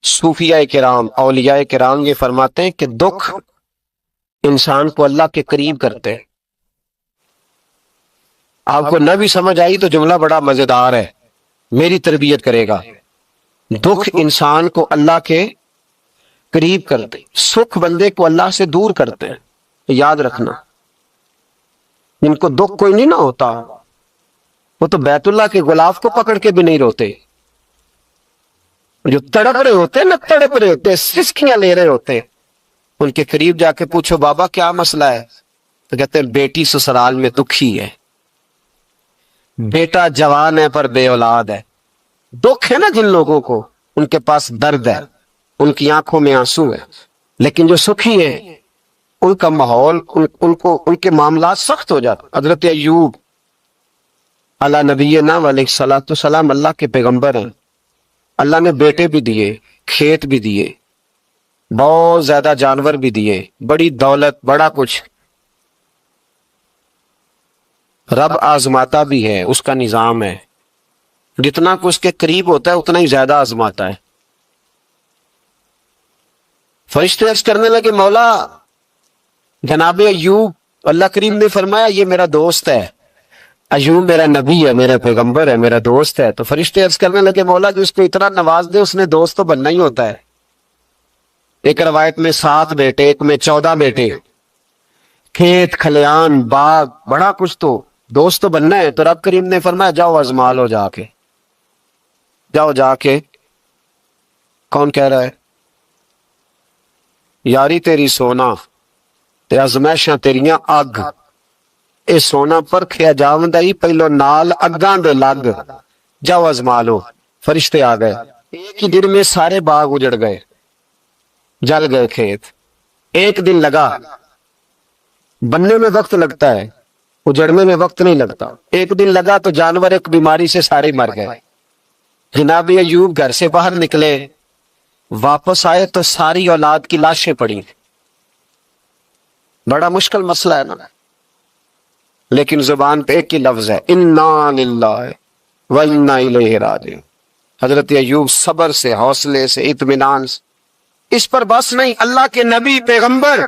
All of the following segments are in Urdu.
صوفیاء کرام اولیاء کرام یہ فرماتے ہیں کہ دکھ انسان کو اللہ کے قریب کرتے ہیں۔ آپ کو نہ بھی سمجھ آئی تو جملہ بڑا مزیدار ہے، میری تربیت کرے گا۔ دکھ انسان کو اللہ کے قریب کرتے، سکھ بندے کو اللہ سے دور کرتے ہیں۔ یاد رکھنا، جن کو دکھ کوئی نہیں نہ ہوتا وہ تو بیت اللہ کے غلاف کو پکڑ کے بھی نہیں روتے، جو تڑپ رہے ہوتے ہیں نہ تڑپ رہے ہوتے، سسکیاں لے رہے ہوتے، ان کے قریب جا کے پوچھو بابا کیا مسئلہ ہے، تو کہتے ہیں بیٹی سسرال میں دکھی ہے، بیٹا جوان ہے پر بے اولاد ہے۔ دکھ ہے نا جن لوگوں کو، ان کے پاس درد ہے، ان کی آنکھوں میں آنسو ہے، لیکن جو سکھی ہیں ان کا ماحول ان کے معاملات سخت ہو جاتے۔ حضرت ایوب علی نبینا علیہ الصلوۃ والسلام اللہ کے پیغمبر ہیں، اللہ نے بیٹے بھی دیے، کھیت بھی دیے، بہت زیادہ جانور بھی دیے، بڑی دولت، بڑا کچھ۔ رب آزماتا بھی ہے، اس کا نظام ہے، جتنا کہ اس کے قریب ہوتا ہے اتنا ہی زیادہ آزماتا ہے۔ فرشتے عرض کرنے لگے مولا جناب ایوب، اللہ کریم نے فرمایا یہ میرا دوست ہے، ایوب میرا نبی ہے، میرا پیغمبر ہے، میرا دوست ہے۔ تو فرشتے عرض کرنے لگے مولا جو اس کو اتنا نواز دے اس نے دوست تو بننا ہی ہوتا ہے۔ ایک روایت میں 7 بیٹے، ایک میں 14 بیٹے، کھیت کھلیان باغ بڑا کچھ، تو دوست تو بننا ہے۔ تو رب کریم نے فرمایا جاؤ آزما لو، جا کے جاؤ، جا کے۔ کون کہہ رہا ہے؟ یاری تیری سونا تے ازمائشاں تیریاں اگ، اے سونا پرکھیا جاوندا ہی پہلو نال اگاں دے لگ، جاؤ آزما لو۔ فرشتے آ گئے، ایک ہی دن میں سارے باغ اجڑ گئے، جل گئے کھیت۔ ایک دن لگا، بننے میں وقت لگتا ہے، اجڑنے میں وقت نہیں لگتا۔ ایک دن لگا تو جانور ایک بیماری سے سارے مر گئے۔ جناب ایوب گھر سے باہر نکلے، واپس آئے تو ساری اولاد کی لاشیں پڑی۔ بڑا مشکل مسئلہ ہے نا، لیکن زبان پہ ایک ہی لفظ ہے، انا للہ و انا الیہ راجعون۔ حضرت ایوب صبر سے، حوصلے سے، اطمینان سے۔ اس پر بس نہیں، اللہ کے نبی پیغمبر،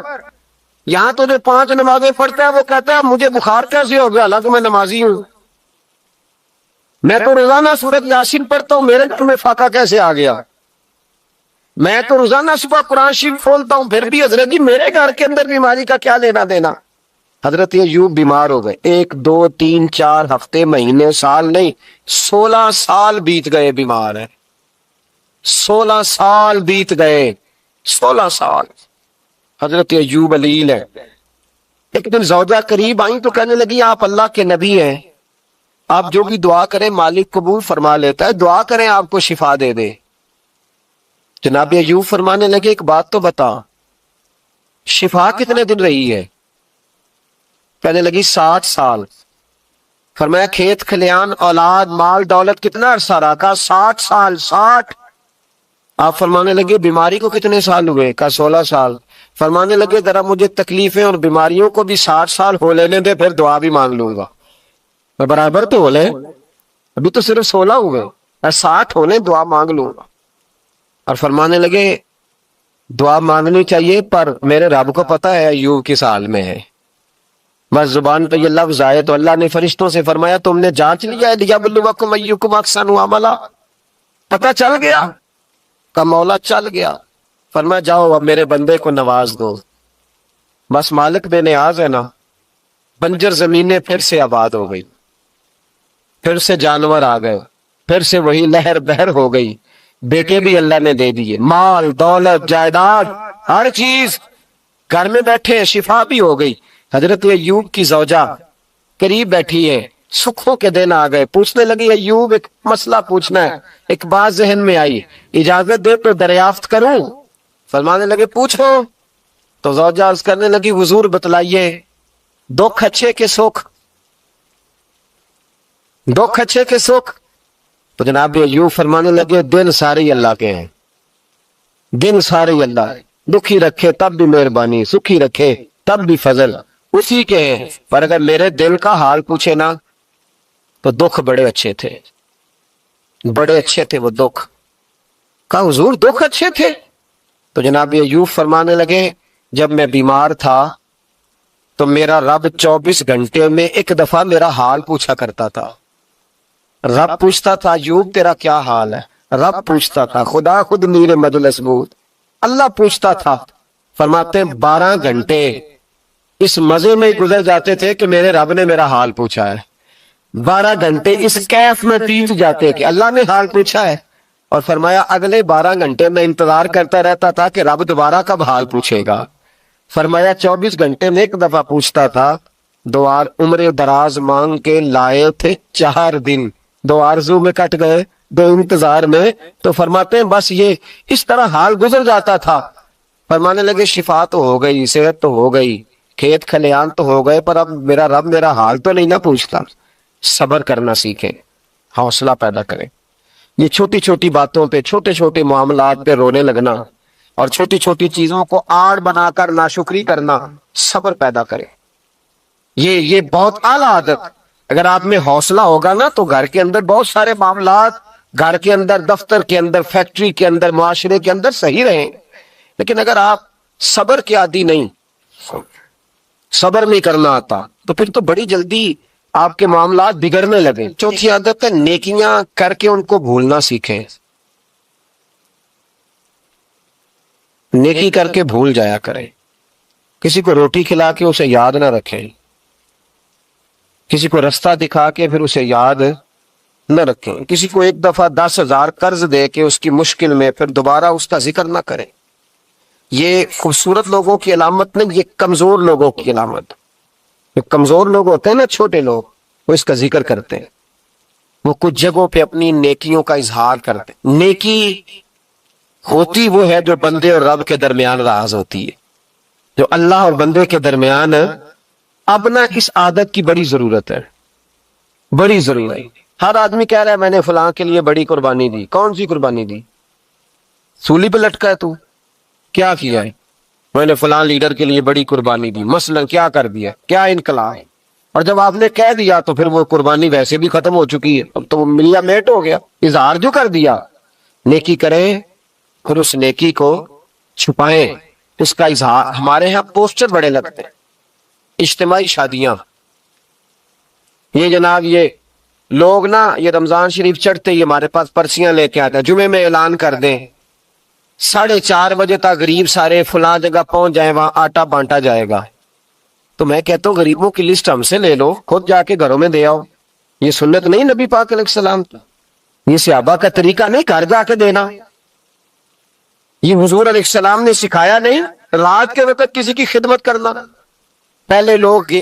یہاں تو جو 5 نمازیں پڑھتا ہے وہ کہتا ہے مجھے بخار کیسے ہو گیا، حالانکہ میں نمازی ہوں۔ میں تو روزانہ سورۃ یاسین پڑھتا ہوں، میرے گھر میں فاقہ کیسے آ گیا۔ میں تو روزانہ صبح قرآن شریف کھولتا ہوں، پھر بھی حضرت جی میرے گھر کے اندر بیماری کا کیا لینا دینا۔ حضرت ایوب بیمار ہو گئے، 1 2 3 4 ہفتے، مہینے، سال نہیں، 16 سال بیت گئے بیمار ہے، 16 سال بیت گئے، 16 سال۔ حضرت ایوب علیل ہے۔ ایک دن زوجہ قریب آئیں تو کہنے لگی آپ اللہ کے نبی ہیں، آپ جو بھی دعا کریں مالک قبول فرما لیتا ہے، دعا کریں آپ کو شفا دے دے۔ جناب ایوب فرمانے لگے ایک بات تو بتا، شفا کتنے دن رہی ہے؟ کہنے لگی 60 سال۔ فرمایا کھیت کھلیان اولاد مال دولت کتنا عرصہ رہا؟ کہا 60 سال۔ 60۔ آپ فرمانے لگے بیماری کو کتنے سال ہوئے؟ کہا 16 سال۔ فرمانے لگے ذرا مجھے تکلیفیں اور بیماریوں کو بھی 60 سال ہو لینے دے، پھر دعا بھی مانگ لوں گا۔ برابر تو ہو لے، ابھی تو صرف 16 ہوئے، 60 ہونے، دعا مانگ لوں گا۔ اور فرمانے لگے دعا مانگنی چاہیے پر میرے رب کو پتہ ہے ایوب کس حال میں ہے، بس زبان پہ یہ لفظ آئے تو اللہ نے فرشتوں سے فرمایا تم نے جانچ لیا ہے لیبلوکم ایکم احسن عملا، پتہ چل گیا؟ کا مولا چل گیا۔ فرمایا جاؤ اب میرے بندے کو نواز دو۔ بس مالک بے نیاز ہے نا، بنجر زمینیں پھر سے آباد ہو گئی، پھر سے جانور آ گئے، پھر سے وہی لہر بہر ہو گئی، بیٹے بھی اللہ نے دے دیے، مال دولت جائیداد ہر چیز، گھر میں بیٹھے شفا بھی ہو گئی۔ حضرت ایوب کی زوجہ قریب بیٹھی ہے، سکھوں کے دن آ گئے، پوچھنے لگی ایوب ایک مسئلہ پوچھنا ہے، ایک بات ذہن میں آئی، اجازت دے تو دریافت کروں؟ فرمانے لگے پوچھو۔ تو زوجہ عرض کرنے لگی حضور بتلائیے دکھ اچھے کے سکھ، دکھ اچھے کے سکھ۔ تو جناب ایوب فرمانے لگے دن سارے اللہ کے ہیں، دن سارے اللہ ہے، دکھی رکھے تب بھی مہربانی، سکھی رکھے تب بھی فضل اسی کے ہیں۔ پر اگر میرے دل کا حال پوچھے نا تو دکھ بڑے اچھے تھے، بڑے اچھے تھے وہ دکھ۔ کہا حضور دکھ اچھے تھے؟ تو جناب ایوب فرمانے لگے جب میں بیمار تھا تو میرا رب 24 گھنٹے میں ایک دفعہ میرا حال پوچھا کرتا تھا. رب پوچھتا تھا ایوب تیرا کیا حال ہے؟ رب پوچھتا تھا. خدا خود میر مد الاسبود اللہ پوچھتا تھا. فرماتے ہیں 12 گھنٹے اس مزے میں گزر جاتے تھے کہ میرے رب نے میرا حال پوچھا ہے. 12 گھنٹے اس کیف میں بیت جاتے کہ اللہ نے حال پوچھا ہے. اور فرمایا اگلے 12 گھنٹے میں انتظار کرتا رہتا تھا کہ رب دوبارہ کب حال پوچھے گا. فرمایا 24 گھنٹے میں ایک دفعہ پوچھتا تھا. 2 عمر دراز مانگ کے لائے تھے 4 دن. 2 آرزو میں کٹ گئے 2 انتظار میں. تو فرماتے ہیں بس یہ اس طرح حال گزر جاتا تھا. فرمانے لگے شفا تو ہو گئی, صحت تو ہو گئی, کھیت کھلیان تو ہو گئے, پر اب میرا رب میرا حال تو نہیں نہ پوچھتا. صبر کرنا سیکھیں, حوصلہ پیدا کریں. یہ چھوٹی چھوٹی باتوں پہ, چھوٹے چھوٹے معاملات پہ رونے لگنا اور چھوٹی چھوٹی چیزوں کو آڑ بنا کر ناشکری کرنا صبر پیدا کرے. یہ بہت اعلیٰ عادت. اگر آپ میں حوصلہ ہوگا نا تو گھر کے اندر بہت سارے معاملات, گھر کے اندر, دفتر کے اندر, فیکٹری کے اندر, معاشرے کے اندر صحیح رہیں. لیکن اگر آپ صبر کے عادی نہیں, صبر نہیں کرنا آتا, تو پھر تو بڑی جلدی آپ کے معاملات بگڑنے لگے. چوتھی عادت ہے نیکیاں کر کے ان کو بھولنا سیکھیں. نیکی کر کے بھول جایا کریں. کسی کو روٹی کھلا کے اسے یاد نہ رکھیں, کسی کو رستہ دکھا کے پھر اسے یاد نہ رکھیں, کسی کو ایک دفعہ 10,000 قرض دے کے اس کی مشکل میں پھر دوبارہ اس کا ذکر نہ کریں. یہ خوبصورت لوگوں کی علامت نہیں, یہ کمزور لوگوں کی علامت. جو کمزور لوگ ہوتے ہیں نا, چھوٹے لوگ, وہ اس کا ذکر کرتے ہیں. وہ کچھ جگہوں پہ اپنی نیکیوں کا اظہار کرتے ہیں. نیکی ہوتی وہ ہے جو بندے اور رب کے درمیان راز ہوتی ہے, جو اللہ اور بندے کے درمیان. اب نہ اس عادت کی بڑی ضرورت ہے, بڑی ضرورت ہے. ہر آدمی کہہ رہا ہے میں نے فلاں کے لیے بڑی قربانی دی. کون سی قربانی دی؟ سولی پہ لٹکا ہے تو, کیا کیا ہے؟ میں نے فلاں لیڈر کے لیے بڑی قربانی دی. مثلا کیا کر دیا, کیا انقلاب. اور جب آپ نے کہہ دیا تو پھر وہ قربانی ویسے بھی ختم ہو چکی ہے, اب تو وہ ملیا میٹ ہو گیا. اظہار جو کر دیا. نیکی کریں پھر اس نیکی کو چھپائیں, اس کا اظہار. ہمارے ہاں پوسٹر بڑے لگتے ہیں, اجتماعی شادیاں. یہ جناب یہ لوگ نا, یہ رمضان شریف چڑھتے ہی ہمارے پاس پرچیاں لے کے آتے ہیں, جمعے میں اعلان کر دیں 4:30 بجے تک غریب سارے فلاں جگہ پہنچ جائیں, وہاں آٹا بانٹا جائے گا. تو میں کہتا ہوں غریبوں کی لسٹ ہم سے لے لو, خود جا کے گھروں میں دے آؤ. یہ سنت نہیں نبی پاک علیہ السلام, یہ صحابہ کا طریقہ نہیں گھر جا کے دینا. یہ حضور علیہ السلام نے سکھایا نہیں رات کے وقت کسی کی خدمت کرنا. پہلے لوگ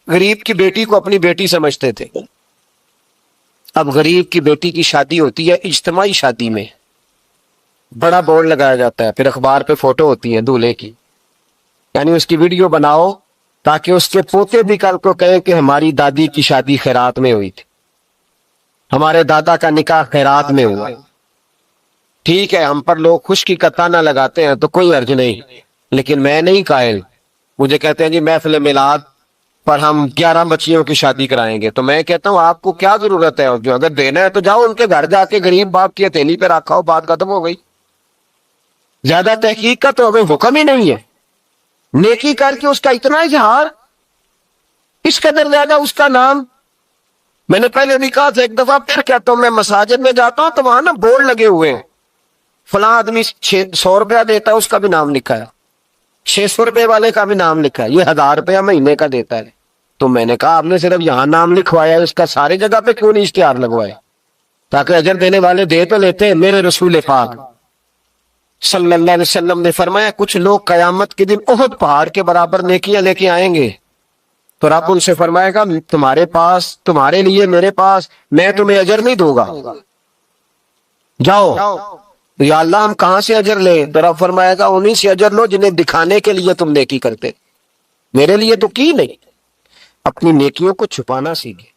غریب کی بیٹی کو اپنی بیٹی سمجھتے تھے. اب غریب کی بیٹی کی شادی ہوتی ہے اجتماعی شادی میں, بڑا بورڈ لگایا جاتا ہے, پھر اخبار پہ فوٹو ہوتی ہے دولہے کی, یعنی اس کی ویڈیو بناؤ تاکہ اس کے پوتے بھی کل کو کہیں کہ ہماری دادی کی شادی خیرات میں ہوئی تھی, ہمارے دادا کا نکاح خیرات میں ہوا. ٹھیک ہے, ہم پر لوگ خشکی کا تانا لگاتے ہیں تو کوئی حرج نہیں, لیکن میں نہیں قائل. مجھے کہتے ہیں جی محفل میلاد پر ہم 11 بچیوں کی شادی کرائیں گے, تو میں کہتا ہوں آپ کو کیا ضرورت ہے, جو اگر دینا ہے تو جاؤ ان کے گھر جا کے غریب باپ کی ہتھیلی پہ رکھا ہو, بات ختم ہو گئی. زیادہ تحقیق کا تو ہمیں حکم ہی نہیں ہے. نیکی کر کے اس کا اتنا اظہار, اس قدر زیادہ اس کا نام. میں نے پہلے بھی کہا تھا ایک دفعہ, پھر کہتا ہوں میں مساجد میں جاتا ہوں تو وہاں نا بورڈ لگے ہوئے ہیں, فلاں آدمی 100 روپیہ دیتا ہے, اس کا بھی نام لکھا ہے, 600 روپے والے کا بھی نام لکھا ہے, یہ 1000 روپیہ مہینے کا دیتا ہے. تو میں نے کہا آپ نے صرف یہاں نام لکھوایا, اس کا ساری جگہ پہ کیوں نہیں اشتہار لگوایا, تاکہ اجر دینے والے دے تو لیتے. میرے رسول پاک صلی اللہ علیہ وسلم نے فرمایا کچھ لوگ قیامت کے دن احد پہاڑ کے برابر نیکیاں لے کے آئیں گے, تو رب ان سے فرمائے گا تمہارے پاس, تمہارے لیے میرے پاس, میں تمہیں اجر نہیں دوں گا, جاؤ. یا اللہ ہم کہاں سے اجر لیں؟ تو رب فرمائے گا انہیں سے اجر لو جنہیں دکھانے کے لیے تم نیکی کرتے, میرے لیے تو کی نہیں. اپنی نیکیوں کو چھپانا سیکھے.